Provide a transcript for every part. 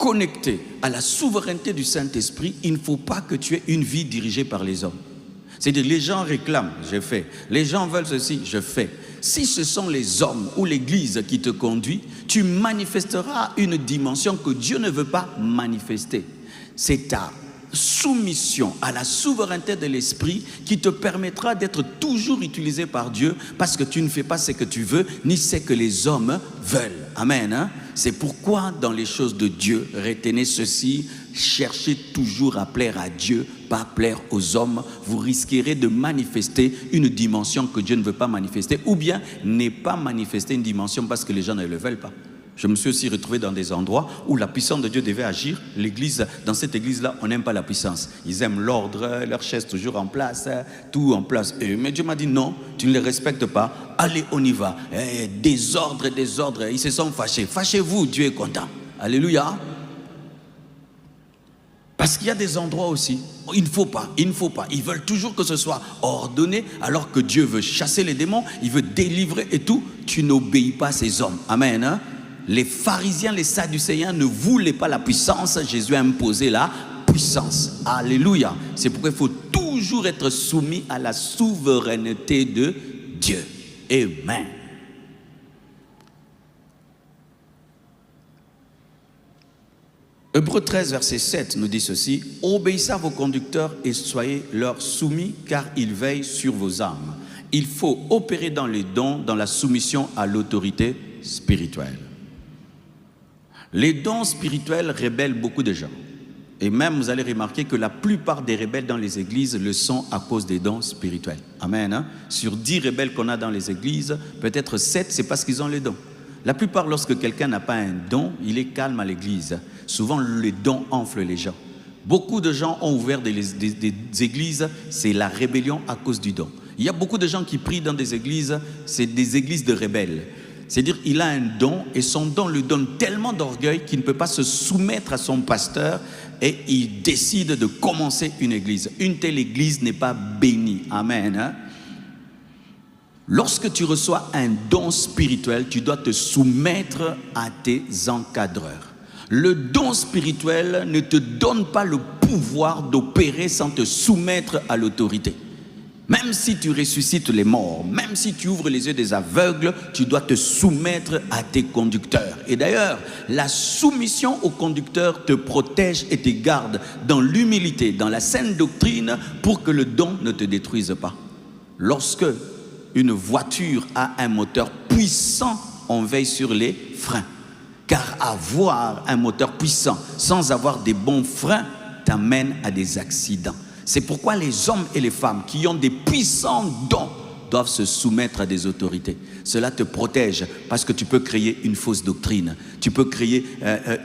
connecté à la souveraineté du Saint-Esprit, il ne faut pas que tu aies une vie dirigée par les hommes. C'est-à-dire, les gens réclament, je fais. Les gens veulent ceci, je fais. Si ce sont les hommes ou l'Église qui te conduit, tu manifesteras une dimension que Dieu ne veut pas manifester. C'est ta soumission à la souveraineté de l'Esprit qui te permettra d'être toujours utilisé par Dieu, parce que tu ne fais pas ce que tu veux, ni ce que les hommes veulent. Amen. Hein? C'est pourquoi dans les choses de Dieu, retenez ceci, cherchez toujours à plaire à Dieu, pas plaire aux hommes. Vous risquerez de manifester une dimension que Dieu ne veut pas manifester, ou bien ne pas manifester une dimension parce que les gens ne le veulent pas. Je me suis aussi retrouvé dans des endroits où la puissance de Dieu devait agir. L'église, dans cette église-là, on n'aime pas la puissance. Ils aiment l'ordre, leur chaise toujours en place, tout en place. Mais Dieu m'a dit non, tu ne les respectes pas. Allez, on y va. Désordre, désordre. Ils se sont fâchés. Fâchez-vous, Dieu est content. Alléluia. Parce qu'il y a des endroits aussi, il ne faut pas. Ils veulent toujours que ce soit ordonné, alors que Dieu veut chasser les démons, il veut délivrer et tout. Tu n'obéis pas à ces hommes. Amen. Hein? Les pharisiens, les sadducéens ne voulaient pas la puissance. Jésus a imposé la puissance. Alléluia. C'est pourquoi il faut toujours être soumis à la souveraineté de Dieu. Amen. Hébreux 13, verset 7 nous dit ceci: obéissez à vos conducteurs et soyez leur soumis, car ils veillent sur vos âmes. Il faut opérer dans les dons, dans la soumission à l'autorité spirituelle. Les dons spirituels rébellent beaucoup de gens. Et même, vous allez remarquer que la plupart des rebelles dans les églises le sont à cause des dons spirituels. Amen. Hein? Sur 10 rebelles qu'on a dans les églises, peut-être 7, c'est parce qu'ils ont les dons. La plupart, lorsque quelqu'un n'a pas un don, il est calme à l'église. Souvent, les dons enflent les gens. Beaucoup de gens ont ouvert des églises, c'est la rébellion à cause du don. Il y a beaucoup de gens qui prient dans des églises, c'est des églises de rebelles. C'est-à-dire qu'il a un don et son don lui donne tellement d'orgueil qu'il ne peut pas se soumettre à son pasteur et il décide de commencer une église. Une telle église n'est pas bénie. Amen. Hein? Lorsque tu reçois un don spirituel, tu dois te soumettre à tes encadreurs. Le don spirituel ne te donne pas le pouvoir d'opérer sans te soumettre à l'autorité. Même si tu ressuscites les morts, même si tu ouvres les yeux des aveugles, tu dois te soumettre à tes conducteurs. Et d'ailleurs, la soumission aux conducteurs te protège et te garde dans l'humilité, dans la saine doctrine, pour que le don ne te détruise pas. Lorsque une voiture a un moteur puissant, on veille sur les freins. Car avoir un moteur puissant sans avoir des bons freins t'amène à des accidents. C'est pourquoi les hommes et les femmes qui ont des puissants dons doivent se soumettre à des autorités. Cela te protège parce que tu peux créer une fausse doctrine, tu peux créer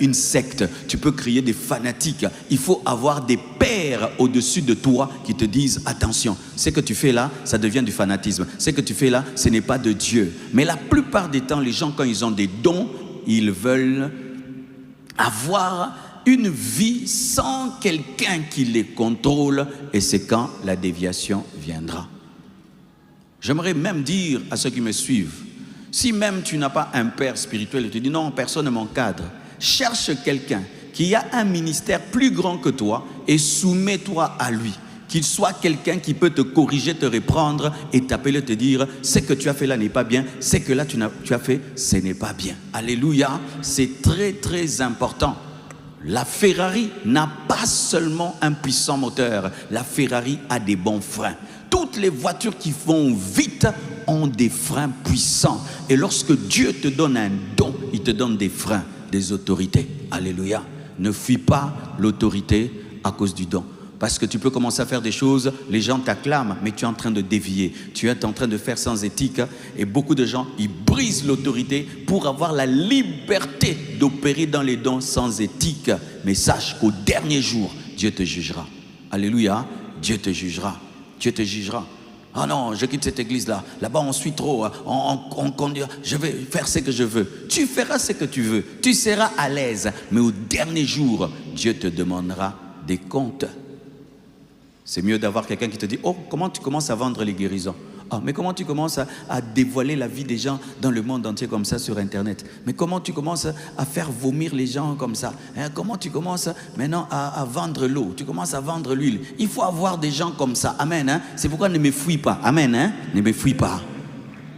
une secte, tu peux créer des fanatiques. Il faut avoir des pères au-dessus de toi qui te disent attention, ce que tu fais là, ça devient du fanatisme. Ce que tu fais là, ce n'est pas de Dieu. Mais la plupart des temps, les gens, quand ils ont des dons, ils veulent avoir une vie sans quelqu'un qui les contrôle, et c'est quand la déviation viendra. J'aimerais même dire à ceux qui me suivent, si même tu n'as pas un père spirituel et tu dis non, personne ne m'encadre, cherche quelqu'un qui a un ministère plus grand que toi et soumets-toi à lui. Qu'il soit quelqu'un qui peut te corriger, te reprendre et t'appeler, te dire ce que tu as fait là n'est pas bien, ce que là tu as fait, ce n'est pas bien. Alléluia, c'est très très important. La Ferrari n'a pas seulement un puissant moteur, la Ferrari a des bons freins. Toutes les voitures qui vont vite ont des freins puissants. Et lorsque Dieu te donne un don, il te donne des freins, des autorités. Alléluia. Ne fuis pas l'autorité à cause du don. Parce que tu peux commencer à faire des choses, les gens t'acclament, mais tu es en train de dévier. Tu es en train de faire sans éthique. Et beaucoup de gens, ils brisent l'autorité pour avoir la liberté d'opérer dans les dons sans éthique. Mais sache qu'au dernier jour, Dieu te jugera. Alléluia, Dieu te jugera. Dieu te jugera. Ah non, je quitte cette église-là. Là-bas, on suit trop. Je vais faire ce que je veux. Tu feras ce que tu veux. Tu seras à l'aise. Mais au dernier jour, Dieu te demandera des comptes. C'est mieux d'avoir quelqu'un qui te dit « Oh, comment tu commences à vendre les guérisons ?» Ah, mais comment tu commences à dévoiler la vie des gens dans le monde entier comme ça sur Internet? Mais comment tu commences à faire vomir les gens comme ça? Hein? Comment tu commences maintenant à vendre l'eau? Tu commences à vendre l'huile. Il faut avoir des gens comme ça. Amen. Hein? C'est pourquoi ne me fuis pas. Amen. Hein? Ne me fuis pas.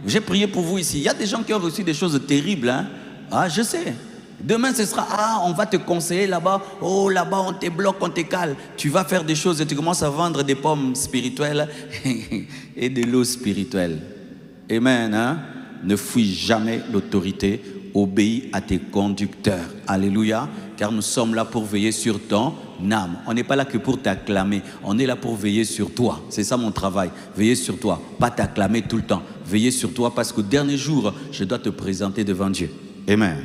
J'ai prié pour vous ici. Il y a des gens qui ont reçu des choses terribles. Hein? Ah, je sais. Demain, ce sera, ah, on va te conseiller là-bas. Oh, là-bas, on te bloque, on te cale. Tu vas faire des choses et tu commences à vendre des pommes spirituelles et de l'eau spirituelle. Amen. Hein? Ne fuis jamais l'autorité. Obéis à tes conducteurs. Alléluia. Car nous sommes là pour veiller sur ton âme. On n'est pas là que pour t'acclamer. On est là pour veiller sur toi. C'est ça mon travail. Veiller sur toi. Pas t'acclamer tout le temps. Veiller sur toi parce qu'au dernier jour, je dois te présenter devant Dieu. Amen.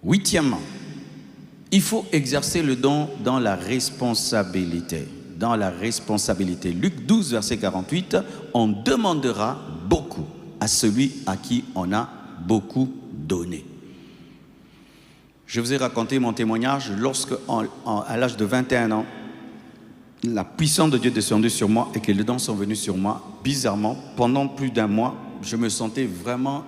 Huitièmement, il faut exercer le don dans la responsabilité. Dans la responsabilité. Luc 12, verset 48, on demandera beaucoup à celui à qui on a beaucoup donné. Je vous ai raconté mon témoignage lorsque, à l'âge de 21 ans, la puissance de Dieu est descendue sur moi et que les dons sont venus sur moi. Bizarrement, pendant plus d'un mois, je me sentais vraiment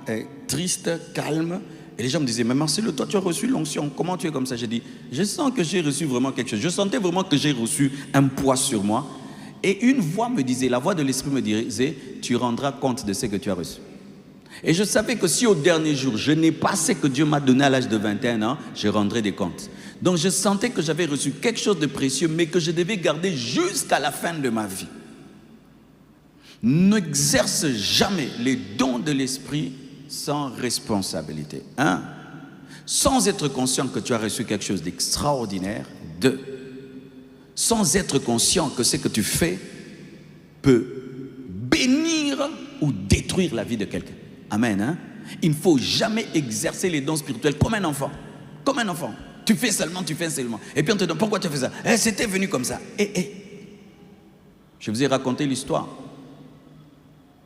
triste, calme. Et les gens me disaient, mais Marcelo, toi tu as reçu l'onction, comment tu es comme ça? J'ai dit, je sens que j'ai reçu vraiment quelque chose. Je sentais vraiment que j'ai reçu un poids sur moi. Et une voix me disait, la voix de l'Esprit me disait, tu rendras compte de ce que tu as reçu. Et je savais que si au dernier jour, je n'ai pas ce que Dieu m'a donné à l'âge de 21 ans, je rendrai des comptes. Donc je sentais que j'avais reçu quelque chose de précieux, mais que je devais garder jusqu'à la fin de ma vie. N'exerce jamais les dons de l'Esprit sans responsabilité. 1. Sans être conscient que tu as reçu quelque chose d'extraordinaire. 2. Sans être conscient que ce que tu fais peut bénir ou détruire la vie de quelqu'un. Amen. Hein? Il ne faut jamais exercer les dons spirituels comme un enfant. Comme un enfant. Tu fais seulement, tu fais seulement. Et puis on te demande, pourquoi tu fais ça? C'était venu comme ça. Je vous ai raconté l'histoire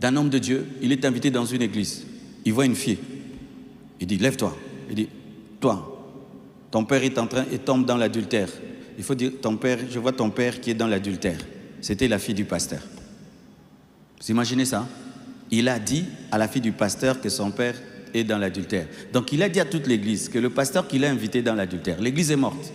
d'un homme de Dieu. Il est invité dans une église. Il voit une fille. Il dit, lève-toi. Il dit, toi, ton père est en train et tombe dans l'adultère. Il faut dire, ton père, je vois ton père qui est dans l'adultère. C'était la fille du pasteur. Vous imaginez ça? Il a dit à la fille du pasteur que son père est dans l'adultère. Donc il a dit à toute l'église que le pasteur qu'il a invité dans l'adultère, l'église est morte.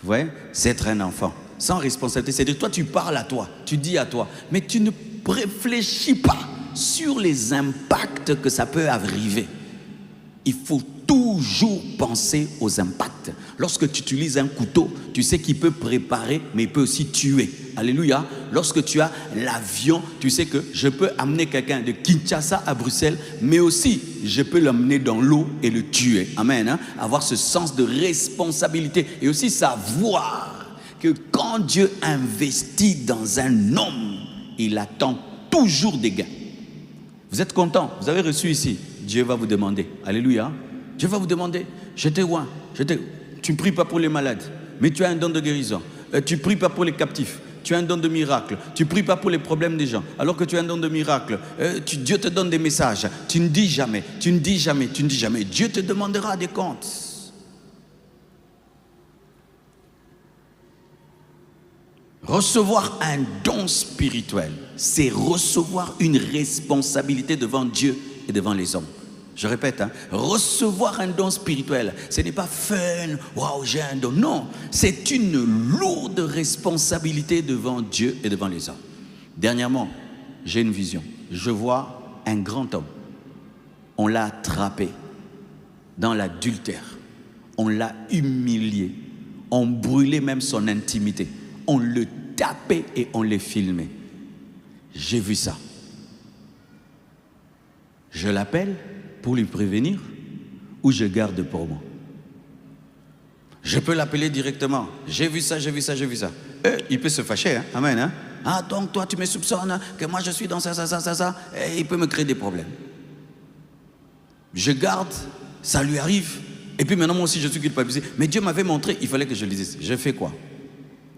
Vous voyez? C'est être un enfant. Sans responsabilité. C'est-à-dire, toi, tu parles à toi, tu dis à toi, mais tu ne réfléchis pas sur les impacts que ça peut arriver. Il faut toujours penser aux impacts. Lorsque tu utilises un couteau, tu sais qu'il peut préparer, mais il peut aussi tuer. Alléluia. Lorsque tu as l'avion, tu sais que je peux amener quelqu'un de Kinshasa à Bruxelles, mais aussi je peux l'amener dans l'eau et le tuer. Amen. Hein? Avoir ce sens de responsabilité et aussi savoir que quand Dieu investit dans un homme, il attend toujours des gains. Vous êtes content, vous avez reçu ici. Dieu va vous demander. Alléluia. Dieu va vous demander. Je t'ai oint. Tu ne pries pas pour les malades, mais tu as un don de guérison. Tu ne pries pas pour les captifs. Tu as un don de miracle. Tu ne pries pas pour les problèmes des gens. Alors que tu as un don de miracle. Dieu te donne des messages. Tu ne dis jamais. Tu ne dis jamais. Tu ne dis jamais. Dieu te demandera des comptes. Recevoir un don spirituel, c'est recevoir une responsabilité devant Dieu et devant les hommes. Je répète, hein, recevoir un don spirituel, ce n'est pas fun, waouh, j'ai un don. Non, c'est une lourde responsabilité devant Dieu et devant les hommes. Dernièrement, j'ai une vision. Je vois un grand homme. On l'a attrapé dans l'adultère. On l'a humilié. On brûlait même son intimité. On le tapait et on le filmait. J'ai vu ça. Je l'appelle pour lui prévenir ou je garde pour moi? Je peux l'appeler directement. J'ai vu ça, j'ai vu ça, j'ai vu ça. Il peut se fâcher, hein? Amen. Hein? Ah, donc toi tu me soupçonnes que moi je suis dans ça. Et il peut me créer des problèmes. Je garde, ça lui arrive. Et puis maintenant moi aussi je suis culpabilisé. Mais Dieu m'avait montré, il fallait que je le dise. Je fais quoi?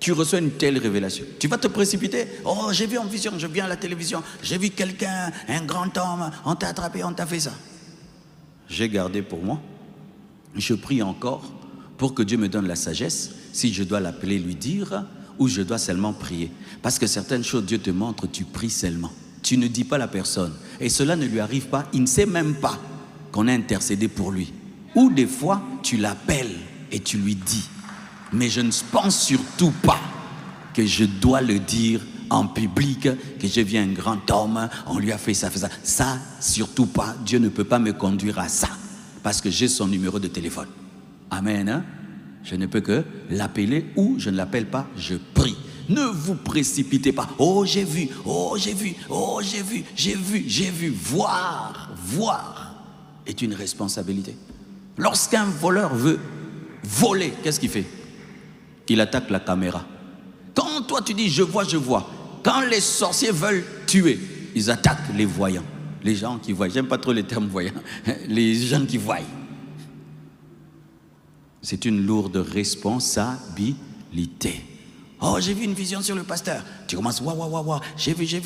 Tu reçois une telle révélation. Tu vas te précipiter. Oh, j'ai vu en vision, je viens à la télévision. J'ai vu quelqu'un, un grand homme, on t'a attrapé, on t'a fait ça. J'ai gardé pour moi. Je prie encore pour que Dieu me donne la sagesse. Si je dois l'appeler, lui dire, ou je dois seulement prier? Parce que certaines choses, Dieu te montre, tu pries seulement. Tu ne dis pas à la personne. Et cela ne lui arrive pas. Il ne sait même pas qu'on a intercédé pour lui. Ou des fois, tu l'appelles et tu lui dis. Mais je ne pense surtout pas que je dois le dire en public, que je viens un grand homme, on lui a fait ça, fait ça. Ça, surtout pas. Dieu ne peut pas me conduire à ça. Parce que j'ai son numéro de téléphone. Amen. Hein? Je ne peux que l'appeler ou je ne l'appelle pas, je prie. Ne vous précipitez pas. Oh, j'ai vu, oh, j'ai vu, oh, j'ai vu, j'ai vu, j'ai vu. Voir est une responsabilité. Lorsqu'un voleur veut voler, qu'est-ce qu'il fait? Il attaque la caméra. Quand toi tu dis je vois. Quand les sorciers veulent tuer, ils attaquent les voyants. Les gens qui voient. J'aime pas trop les termes voyants. Les gens qui voient. C'est une lourde responsabilité. Oh, j'ai vu une vision sur le pasteur. Tu commences, waouh. J'ai vu une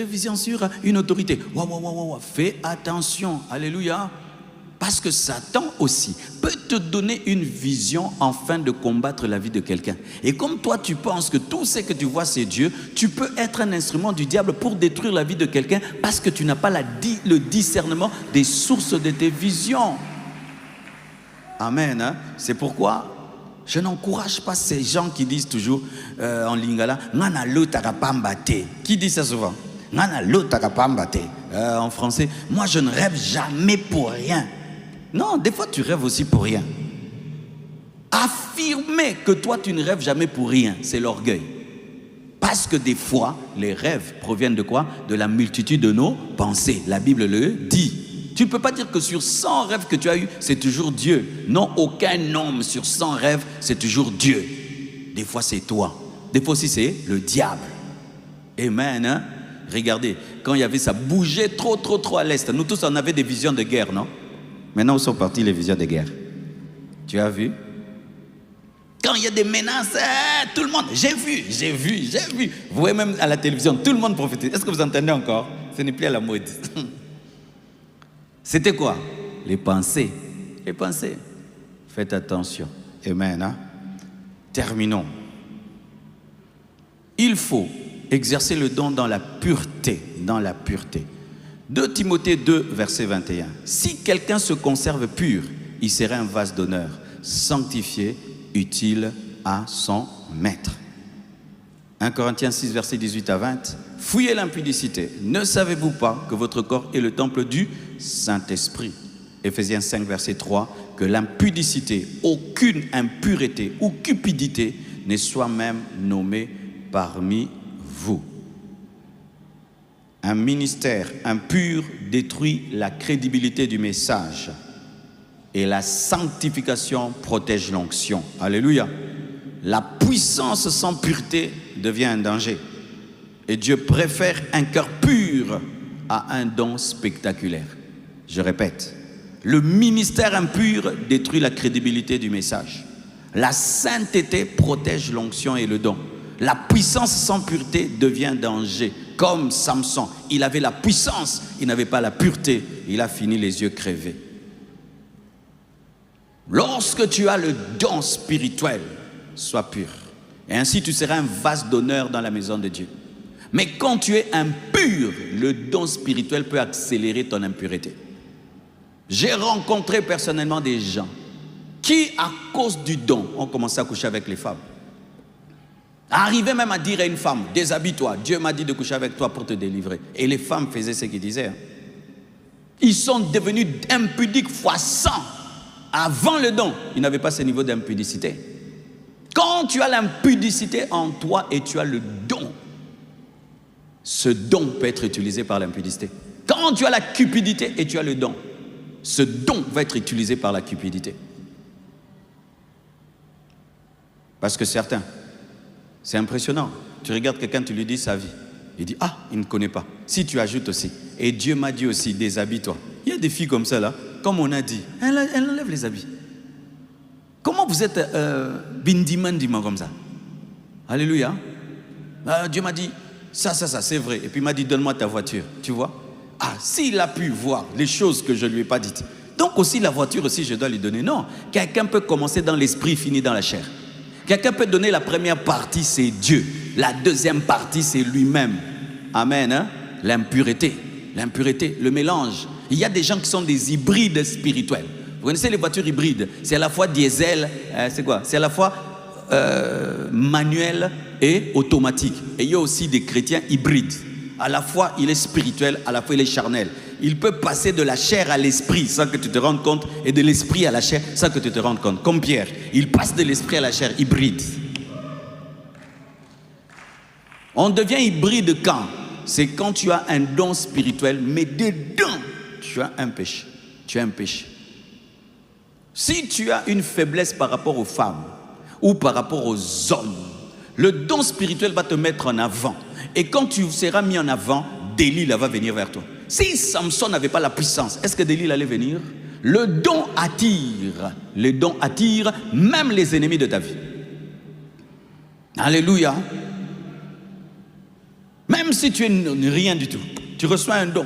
vision sur une autorité. Waouh. Fais attention. Alléluia. Parce que Satan aussi peut te donner une vision afin de combattre la vie de quelqu'un. Et comme toi, tu penses que tout ce que tu vois, c'est Dieu, tu peux être un instrument du diable pour détruire la vie de quelqu'un parce que tu n'as pas le discernement des sources de tes visions. Amen. Hein? C'est pourquoi je n'encourage pas ces gens qui disent toujours en lingala, qui dit ça souvent? En français, moi je ne rêve jamais pour rien. Non, des fois tu rêves aussi pour rien. Affirmer que toi tu ne rêves jamais pour rien, c'est l'orgueil. Parce que des fois, les rêves proviennent de quoi? De la multitude de nos pensées. La Bible le dit. Tu ne peux pas dire que sur 100 rêves que tu as eu, c'est toujours Dieu. Non, aucun homme sur 100 rêves, c'est toujours Dieu. Des fois c'est toi. Des fois aussi c'est le diable. Amen. Hein? Regardez, quand il y avait ça bougeait trop à l'est. Nous tous on avait des visions de guerre, non? Maintenant, où sont parties les visions de guerre? Tu as vu? Quand il y a des menaces, tout le monde, j'ai vu. Vous voyez même à la télévision, tout le monde prophétise. Est-ce que vous entendez encore? Ce n'est plus à la mode. C'était quoi? Les pensées. Faites attention. Amen. Hein? Terminons. Il faut exercer le don dans la pureté. 2 Timothée 2, verset 21. Si quelqu'un se conserve pur, il sera un vase d'honneur, sanctifié, utile à son maître. 1 Corinthiens 6, verset 18 à 20. Fuyez l'impudicité. Ne savez-vous pas que votre corps est le temple du Saint-Esprit? Éphésiens 5, verset 3. Que l'impudicité, aucune impureté ou cupidité ne soit même nommée parmi vous. Un ministère impur détruit la crédibilité du message et la sanctification protège l'onction. Alléluia. La puissance sans pureté devient un danger. Et Dieu préfère un cœur pur à un don spectaculaire. Je répète, le ministère impur détruit la crédibilité du message. La sainteté protège l'onction et le don. La puissance sans pureté devient un danger. Comme Samson, il avait la puissance, il n'avait pas la pureté. Il a fini les yeux crevés. Lorsque tu as le don spirituel, sois pur. Et ainsi tu seras un vase d'honneur dans la maison de Dieu. Mais quand tu es impur, le don spirituel peut accélérer ton impureté. J'ai rencontré personnellement des gens qui, à cause du don, ont commencé à coucher avec les femmes. Arrivaient même à dire à une femme, déshabille-toi, Dieu m'a dit de coucher avec toi pour te délivrer. Et les femmes faisaient ce qu'ils disaient. Ils sont devenus impudiques fois 100. Avant le don, ils n'avaient pas ce niveau d'impudicité. Quand tu as l'impudicité en toi et tu as le don, ce don peut être utilisé par l'impudicité. Quand tu as la cupidité et tu as le don, ce don va être utilisé par la cupidité. Parce que certains, c'est impressionnant. Tu regardes quelqu'un, tu lui dis sa vie. Il dit, ah, il ne connaît pas. Si tu ajoutes aussi, et Dieu m'a dit aussi, déshabille-toi. Il y a des filles comme ça là, comme on a dit, elle enlève les habits. Comment vous êtes bindimandiment comme ça? Alléluia. Dieu m'a dit, ça, c'est vrai. Et puis il m'a dit, donne-moi ta voiture. Tu vois? Ah, s'il a pu voir les choses que je ne lui ai pas dites, donc aussi la voiture aussi, je dois lui donner. Non, quelqu'un peut commencer dans l'esprit, finir dans la chair. Quelqu'un peut donner la première partie, c'est Dieu. La deuxième partie, c'est lui-même. Amen. Hein? L'impureté, le mélange. Il y a des gens qui sont des hybrides spirituels. Vous connaissez les voitures hybrides? C'est à la fois diesel, c'est quoi? C'est à la fois manuel et automatique. Et il y a aussi des chrétiens hybrides. À la fois il est spirituel, à la fois il est charnel. Il peut passer de la chair à l'esprit sans que tu te rendes compte, et de l'esprit à la chair sans que tu te rendes compte. Comme Pierre, il passe de l'esprit à la chair, hybride. On devient hybride quand? C'est quand tu as un don spirituel, mais dedans, tu as un péché. Tu as un péché. Si tu as une faiblesse par rapport aux femmes ou par rapport aux hommes, le don spirituel va te mettre en avant. Et quand tu seras mis en avant, Delilah va venir vers toi. Si Samson n'avait pas la puissance, est-ce que Delilah allait venir? Le don attire. Le don attire même les ennemis de ta vie. Alléluia. Même si tu es rien du tout, tu reçois un don.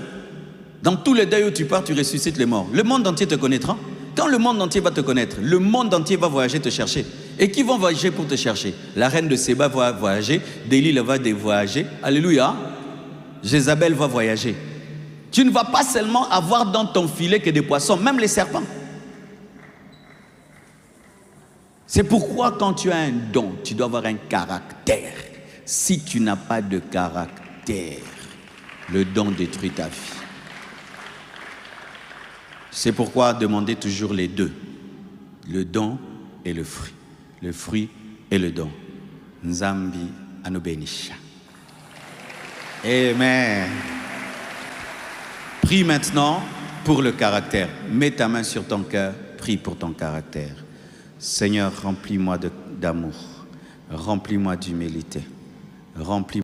Dans tous les deuils où tu pars, tu ressuscites les morts. Le monde entier te connaîtra. Quand le monde entier va te connaître, le monde entier va voyager te chercher. Et qui vont voyager pour te chercher? La reine de Séba va voyager, Delilah va voyager. Alléluia. Jézabel va voyager. Tu ne vas pas seulement avoir dans ton filet que des poissons, même les serpents. C'est pourquoi quand tu as un don, tu dois avoir un caractère. Si tu n'as pas de caractère, le don détruit ta vie. C'est pourquoi demandez toujours les deux. Le don et le fruit. Le fruit et le don. Nzambi anobenisha. Amen. Prie maintenant pour le caractère. Mets ta main sur ton cœur. Prie pour ton caractère. Seigneur, remplis-moi d'amour. Remplis-moi d'humilité. Remplis